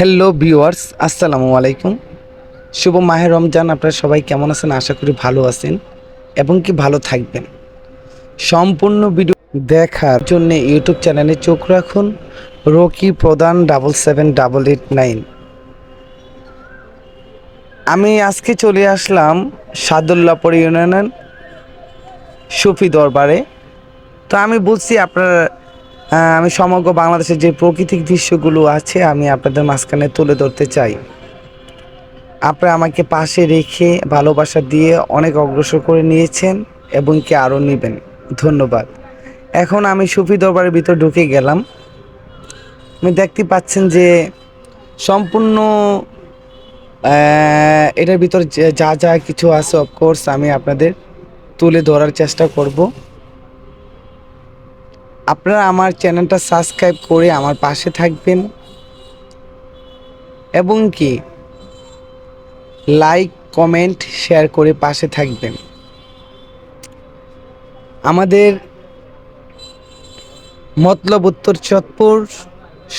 Hello viewers, আসসালামু আলাইকুম। শুভ মাহে রমজান। আপনারা সবাই কেমন আছেন? আশা করি ভালো আছেন এবং কি ভালো থাকবেন। সম্পূর্ণ ভিডিও দেখার জন্য ইউটিউব চ্যানেলে চোখ রাখুন। রকি প্রধান 777889। আমি আজকে চলে আসলাম সাদুল্লাপুর ইউনিয়নের সুফি দরবারে। তো আমি বলছি আমি সমগ্র বাংলাদেশের যে প্রাকৃতিক দৃশ্যগুলো আছে আমি আপনাদের মাঝখানে তুলে ধরতে চাই। আপনারা আমাকে পাশে রেখে ভালোবাসা দিয়ে অনেক অগ্রসর করে নিয়েছেন এবং কি আরও নেবেন। ধন্যবাদ। এখন আমি সুফি দরবারের ভিতর ঢুকে গেলাম। আপনি দেখতে পাচ্ছেন যে সম্পূর্ণ এটার ভিতর যা যা কিছু আছে অফকোর্স আমি আপনাদের তুলে ধরার চেষ্টা করব। আপনারা আমার চ্যানেলটা সাবস্ক্রাইব করে আমার পাশে থাকবেন এবং কি লাইক কমেন্ট শেয়ার করে পাশে থাকবেন। আমাদের মতলব উত্তর চত্বর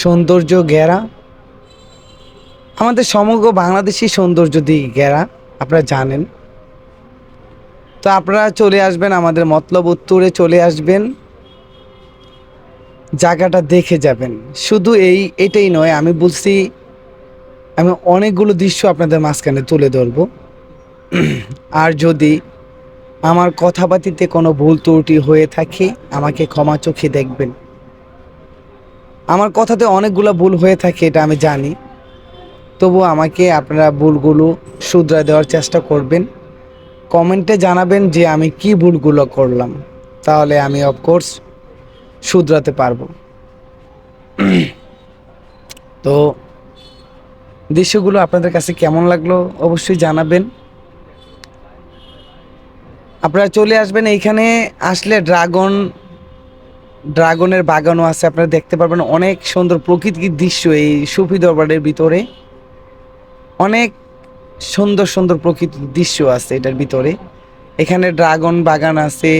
সৌন্দর্য ঘেরা, আমাদের সমগ্র বাংলাদেশি সৌন্দর্য দিয়ে ঘেরা, আপনারা জানেন। তো আপনারা চলে আসবেন আমাদের মতলব উত্তরে, চলে আসবেন, জায়গাটা দেখে যাবেন। শুধু এটাই নয়, আমি বলছি আমি অনেকগুলো দৃশ্য আপনাদের মাঝখানে তুলে ধরব। আর যদি আমার কথাবার্তিতে কোনো ভুল ত্রুটি হয়ে থাকে আমাকে ক্ষমা চোখে দেখবেন। আমার কথাতে অনেকগুলো ভুল হয়ে থাকে এটা আমি জানি, তবু আমাকে আপনারা ভুলগুলো শুধরে দেওয়ার চেষ্টা করবেন। কমেন্টে জানাবেন যে আমি কি ভুলগুলো করলাম, তাহলে আমি অফকোর্স শুধরাতে পারবো। তো দৃশ্যগুলো আপনাদের কাছে কেমন লাগলো অবশ্যই জানাবেন। আপনারা চলে আসবেন এইখানে। আসলে ড্রাগনের বাগানও আছে, আপনারা দেখতে পারবেন। অনেক সুন্দর প্রকৃতির দৃশ্য এই সুফি দরবারের ভিতরে। অনেক সুন্দর সুন্দর প্রকৃতির দৃশ্য আছে এটার ভিতরে। এখানে ড্রাগন বাগান আছে,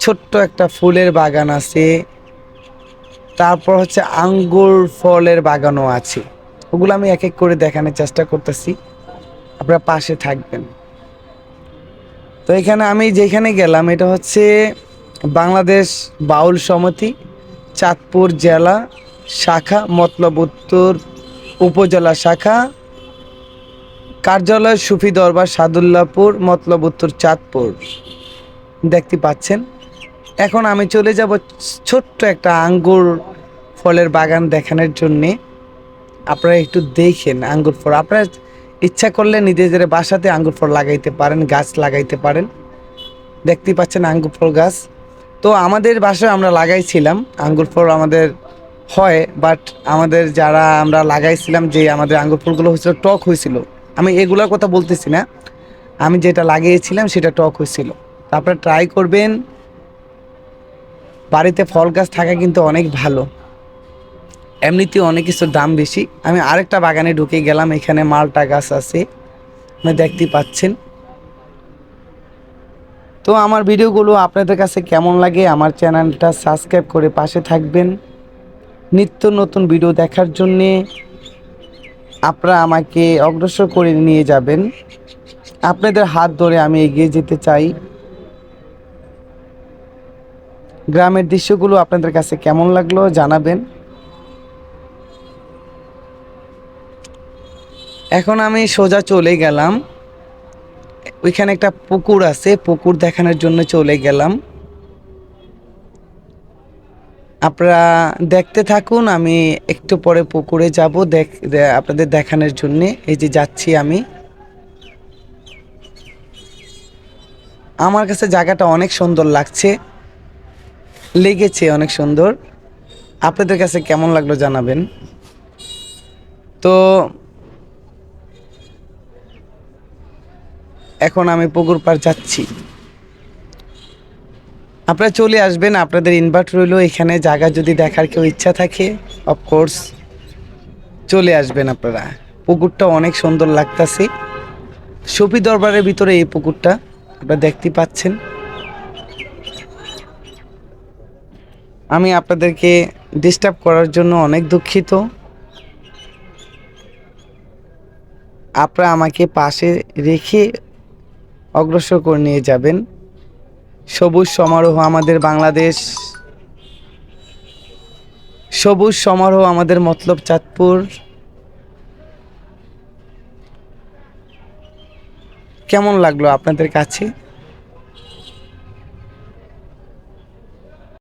ছোট্ট একটা ফুলের বাগান আছে, তারপর হচ্ছে আঙ্গুর ফলের বাগানও আছে। ওগুলো আমি এক এক করে দেখানোর চেষ্টা করতেছি, আপনারা পাশে থাকবেন। তো এখানে আমি যেখানে গেলাম এটা হচ্ছে বাংলাদেশ বাউল সমিতি চাঁদপুর জেলা শাখা, মতলব উত্তর উপজেলা শাখা, কার্যালয় সুফি দরবার সাদুল্লাপুর, মতলব উত্তর চাঁদপুর। দেখতে পাচ্ছেন। এখন আমি চলে যাব ছোট্ট একটা আঙ্গুর ফলের বাগান দেখানোর জন্যে। আপনারা একটু দেখেন আঙ্গুর ফল। আপনারা ইচ্ছা করলে নিজেদের বাসাতে আঙ্গুর ফল লাগাইতে পারেন, গাছ লাগাইতে পারেন। দেখতে পাচ্ছেন আঙ্গুর ফল গাছ। তো আমাদের বাসায় আমরা লাগাইছিলাম আঙ্গুর ফল, আমাদের হয়, বাট আমাদের যারা আমরা লাগাইছিলাম যে আমাদের আঙ্গুর ফলগুলো হয়েছিল টক হয়েছিল। আমি এগুলোর কথা বলতেছি না, আমি যেটা লাগিয়েছিলাম সেটা টক হয়েছিল। তারপরে ট্রাই করবেন। বাড়িতে ফল গাছ থাকা কিন্তু অনেক ভালো, এমনিতেও অনেক কিছুর দাম বেশি। আমি আরেকটা বাগানে ঢুকে গেলাম, এখানে মালটা গাছ আছে, আপনি দেখতে পাচ্ছেন। তো আমার ভিডিওগুলো আপনাদের কাছে কেমন লাগে আমার চ্যানেলটা সাবস্ক্রাইব করে পাশে থাকবেন। নিত্য নতুন ভিডিও দেখার জন্যে আপনারা আমাকে অগ্রসর করে নিয়ে যাবেন। আপনাদের হাত ধরে আমি এগিয়ে যেতে চাই। গ্রামের দৃশ্যগুলো আপনাদের কাছে কেমন লাগলো জানাবেন। এখন আমি সোজা চলে গেলাম, ওইখানে একটা পুকুর আছে, পুকুর দেখানোর জন্য চলে গেলাম। আপনারা দেখতে থাকুন, আমি একটু পরে পুকুরে যাব আপনাদের দেখানোর জন্যে। এই যে যাচ্ছি আমি। আমার কাছে জায়গাটা অনেক সুন্দর লেগেছে অনেক সুন্দর। আপনাদের কাছে কেমন লাগলো জানাবেন। তো এখন আমি পুকুর পাড় যাচ্ছি। আপনারা চলে আসবেন, আপনাদের ইনভাইট রইল। এখানে জায়গা যদি দেখার কেউ ইচ্ছা থাকে অফকোর্স চলে আসবেন আপনারা। পুকুরটা অনেক সুন্দর লাগতেছে, সুফি দরবারের ভিতরে এই পুকুরটা আপনারা দেখতে পাচ্ছেন। আমি আপনাদেরকে ডিস্টার্ব করার জন্য অনেক দুঃখিত। আপনারা আমাকে পাশে রেখে অগ্রসর করে নিয়ে যাবেন। সবুজ সমারোহ আমাদের বাংলাদেশ, সবুজ সমারোহ আমাদের মতলব চাঁদপুর। কেমন লাগলো আপনাদের কাছে?